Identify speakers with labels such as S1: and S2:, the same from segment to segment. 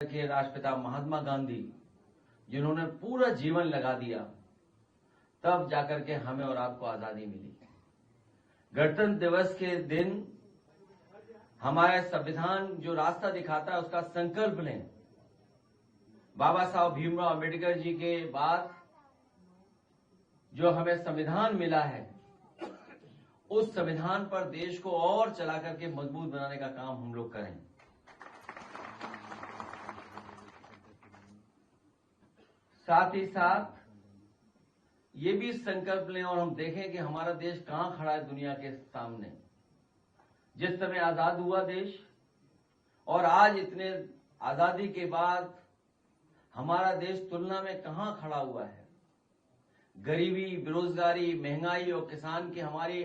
S1: के राष्ट्रपिता महात्मा गांधी जिन्होंने पूरा जीवन लगा दिया, तब जाकर के हमें और आपको आजादी मिली। गणतंत्र दिवस के दिन हमारा संविधान जो रास्ता दिखाता है उसका संकल्प लें। बाबा साहब भीमराव अम्बेडकर जी के बाद जो हमें संविधान मिला है, उस संविधान पर देश को और चला करके मजबूत बनाने का काम हम लोग करें। साथ ही साथ ये भी संकल्प लें और हम देखें कि हमारा देश कहां खड़ा है दुनिया के सामने। जिस समय आजाद हुआ देश और आज इतने आजादी के बाद हमारा देश तुलना में कहां खड़ा हुआ है। गरीबी, बेरोजगारी, महंगाई और किसान की हमारी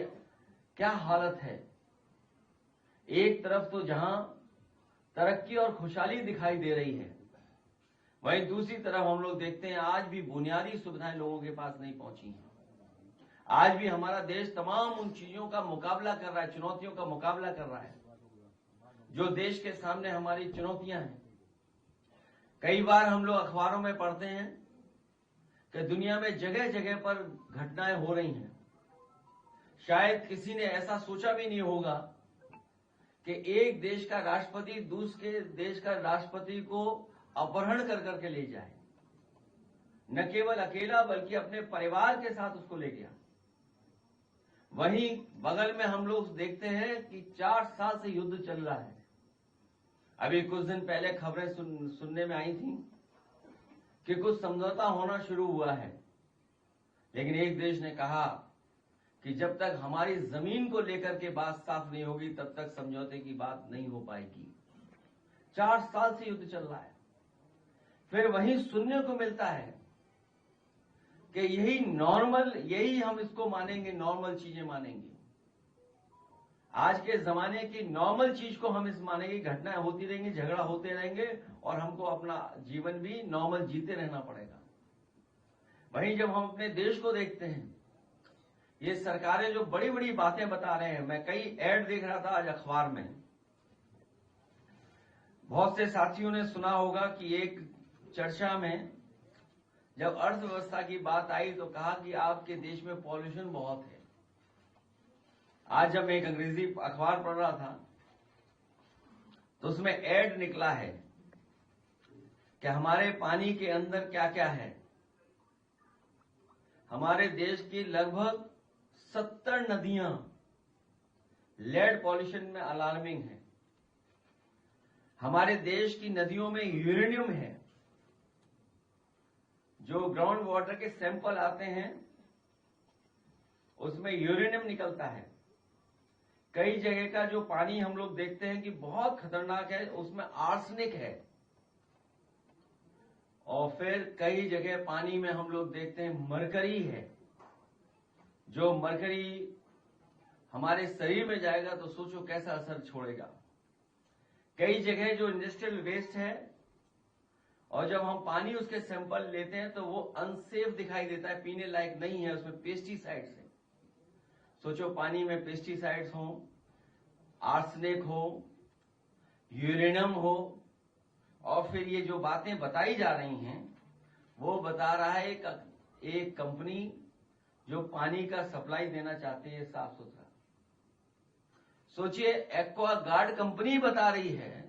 S1: क्या हालत है। एक तरफ तो जहां तरक्की और खुशहाली दिखाई दे रही है, वहीं दूसरी तरफ हम लोग देखते हैं आज भी बुनियादी सुविधाएं लोगों के पास नहीं पहुंची हैं। आज भी हमारा देश तमाम उन चीजों का मुकाबला कर रहा है, चुनौतियों का मुकाबला कर रहा है जो देश के सामने हमारी चुनौतियां हैं। कई बार हम लोग अखबारों में पढ़ते हैं कि दुनिया में जगह जगह पर घटनाएं हो रही हैं। शायद किसी ने ऐसा सोचा भी नहीं होगा कि एक देश का राष्ट्रपति दूसरे देश का राष्ट्रपति को अपहरण कर करके ले जाए। न केवल अकेला बल्कि अपने परिवार के साथ उसको ले गया। वहीं बगल में हम लोग देखते हैं कि 4 साल से युद्ध चल रहा है। अभी कुछ दिन पहले खबरें सुनने में आई थी कि कुछ समझौता होना शुरू हुआ है, लेकिन एक देश ने कहा कि जब तक हमारी जमीन को लेकर के बात साफ नहीं होगी तब तक समझौते की बात नहीं हो पाएगी। 4 साल से युद्ध चल रहा है। फिर वहीं सुनने को मिलता है कि यही हम इसको मानेंगे, नॉर्मल चीजें मानेंगे। आज के जमाने की नॉर्मल चीज को हम इस मानेंगे, घटनाएं होती रहेंगी, झगड़ा होते रहेंगे और हमको अपना जीवन भी नॉर्मल जीते रहना पड़ेगा। वहीं जब हम अपने देश को देखते हैं, ये सरकारें जो बड़ी बड़ी बातें बता रहे हैं, मैं कई ऐड देख रहा था आज अखबार में। बहुत से साथियों ने सुना होगा कि एक चर्चा में जब अर्थव्यवस्था की बात आई तो कहा कि आपके देश में पॉल्यूशन बहुत है। आज जब मैं एक अंग्रेजी अखबार पढ़ रहा था तो उसमें ऐड निकला है कि हमारे पानी के अंदर क्या क्या है। हमारे देश की लगभग 70 नदियां लेड पॉल्यूशन में अलार्मिंग है। हमारे देश की नदियों में यूरेनियम है। जो ग्राउंड वाटर के सैंपल आते हैं उसमें यूरेनियम निकलता है। कई जगह का जो पानी हम लोग देखते हैं कि बहुत खतरनाक है, उसमें आर्सेनिक है। और फिर कई जगह पानी में हम लोग देखते हैं मरकरी है। जो मरकरी हमारे शरीर में जाएगा तो सोचो कैसा असर छोड़ेगा। कई जगह जो इंडस्ट्रियल वेस्ट है और जब हम पानी उसके सैंपल लेते हैं तो वो अनसेफ दिखाई देता है, पीने लायक नहीं है, उसमें पेस्टिसाइड्स है। सोचो पानी में पेस्टिसाइड्स हो, आर्सेनिक हो, यूरेनियम हो, और फिर ये जो बातें बताई जा रही हैं वो बता रहा है एक कंपनी जो पानी का सप्लाई देना चाहती है साफ सुथरा। सोचिए एक्वा गार्ड कंपनी बता रही है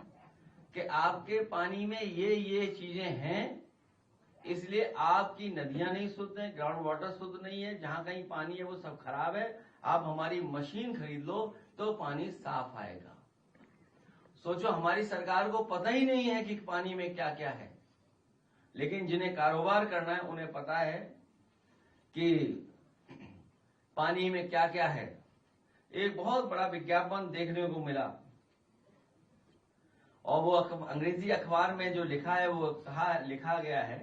S1: कि आपके पानी में ये चीजें हैं, इसलिए आपकी नदियां नहीं शुद्ध हैं, ग्राउंड वाटर शुद्ध नहीं है, जहां कहीं पानी है वो सब खराब है। आप हमारी मशीन खरीद लो तो पानी साफ आएगा। सोचो हमारी सरकार को पता ही नहीं है कि पानी में क्या क्या है, लेकिन जिन्हें कारोबार करना है उन्हें पता है कि पानी में क्या क्या है। एक बहुत बड़ा विज्ञापन देखने को मिला और वो अंग्रेजी अखबार में जो लिखा है वो लिखा गया है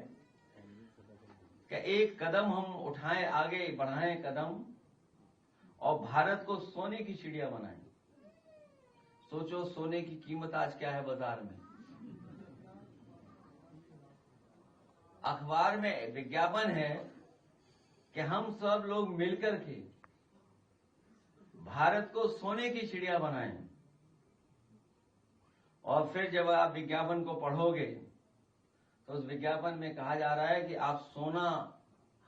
S1: कि एक कदम हम उठाएं, आगे बढ़ाएं कदम और भारत को सोने की चिड़िया बनाएं। सोचो सोने की कीमत आज क्या है बाजार में। अखबार में विज्ञापन है कि हम सब लोग मिलकर के भारत को सोने की चिड़िया बनाएं। और फिर जब आप विज्ञापन को पढ़ोगे तो उस विज्ञापन में कहा जा रहा है कि आप सोना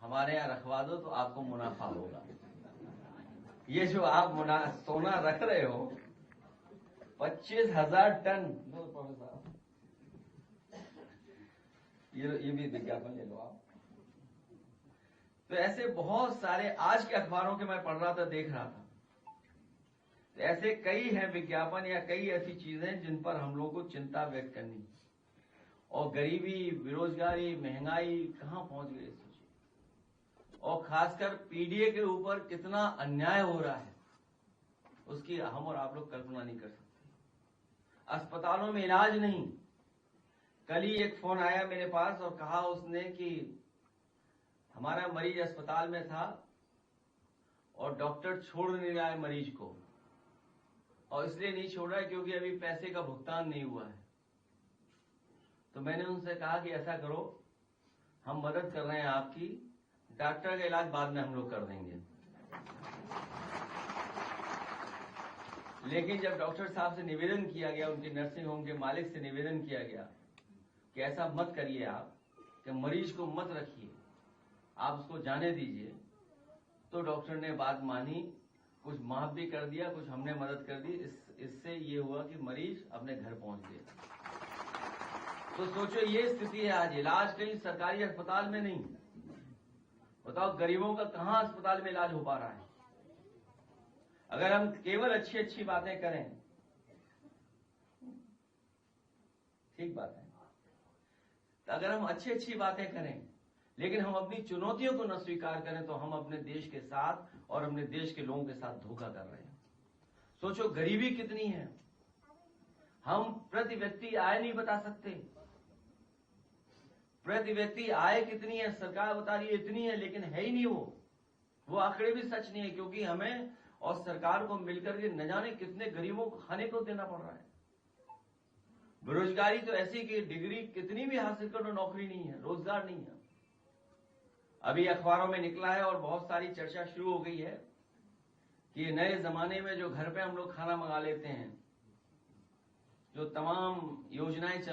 S1: हमारे यहाँ रखवा दो तो आपको मुनाफा होगा। ये जो आप सोना रख रहे हो 25,000 टन, ये भी विज्ञापन ले लो आप। तो ऐसे बहुत सारे आज के अखबारों के मैं पढ़ रहा था, देख रहा था, तो ऐसे कई हैं विज्ञापन या कई ऐसी चीजें जिन पर हम लोगों को चिंता व्यक्त करनी। और गरीबी, बेरोजगारी, महंगाई कहां पहुंच गई सोचिए, और खासकर पीडीए के ऊपर कितना अन्याय हो रहा है उसकी हम और आप लोग कल्पना नहीं कर सकते। अस्पतालों में इलाज नहीं। कल ही एक फोन आया मेरे पास और कहा उसने कि हमारा मरीज अस्पताल में था और डॉक्टर छोड़ नहीं रहा है मरीज को, और इसलिए नहीं छोड़ रहा है क्योंकि अभी पैसे का भुगतान नहीं हुआ है। तो मैंने उनसे कहा कि ऐसा करो, हम मदद कर रहे हैं आपकी, डॉक्टर का इलाज बाद में हम लोग कर देंगे। लेकिन जब डॉक्टर साहब से निवेदन किया गया, उनके नर्सिंग होम के मालिक से निवेदन किया गया कि ऐसा मत करिए आप, कि मरीज को मत रखिए, आप उसको जाने दीजिए, तो डॉक्टर ने बात मानी, कुछ माफ भी कर दिया, कुछ हमने मदद कर दी। इससे ये हुआ कि मरीज अपने घर पहुंच गए। तो सोचो ये स्थिति है आज, इलाज कहीं सरकारी अस्पताल में नहीं। बताओ गरीबों का कहां अस्पताल में इलाज हो पा रहा है। अगर हम केवल अच्छी अच्छी बातें करें, ठीक बात है, तो अगर हम अच्छी अच्छी बातें करें लेकिन हम अपनी चुनौतियों को न स्वीकार करें तो हम अपने देश के साथ और अपने देश के लोगों के साथ धोखा कर रहे हैं। सोचो गरीबी कितनी है, हम प्रति व्यक्ति आय नहीं बता सकते। प्रति व्यक्ति आय कितनी है सरकार बता रही है इतनी है, लेकिन है ही नहीं वो आंकड़े भी सच नहीं है, क्योंकि हमें और सरकार को मिलकर के न जाने कितने गरीबों को खाने को देना पड़ रहा है। बेरोजगारी तो ऐसी कि डिग्री कितनी भी हासिल करो नौकरी नहीं है, रोजगार नहीं है। अभी अखबारों में निकला है और बहुत सारी चर्चा शुरू हो गई है कि नए जमाने में जो घर पे हम लोग खाना मंगा लेते हैं, जो तमाम योजनाएं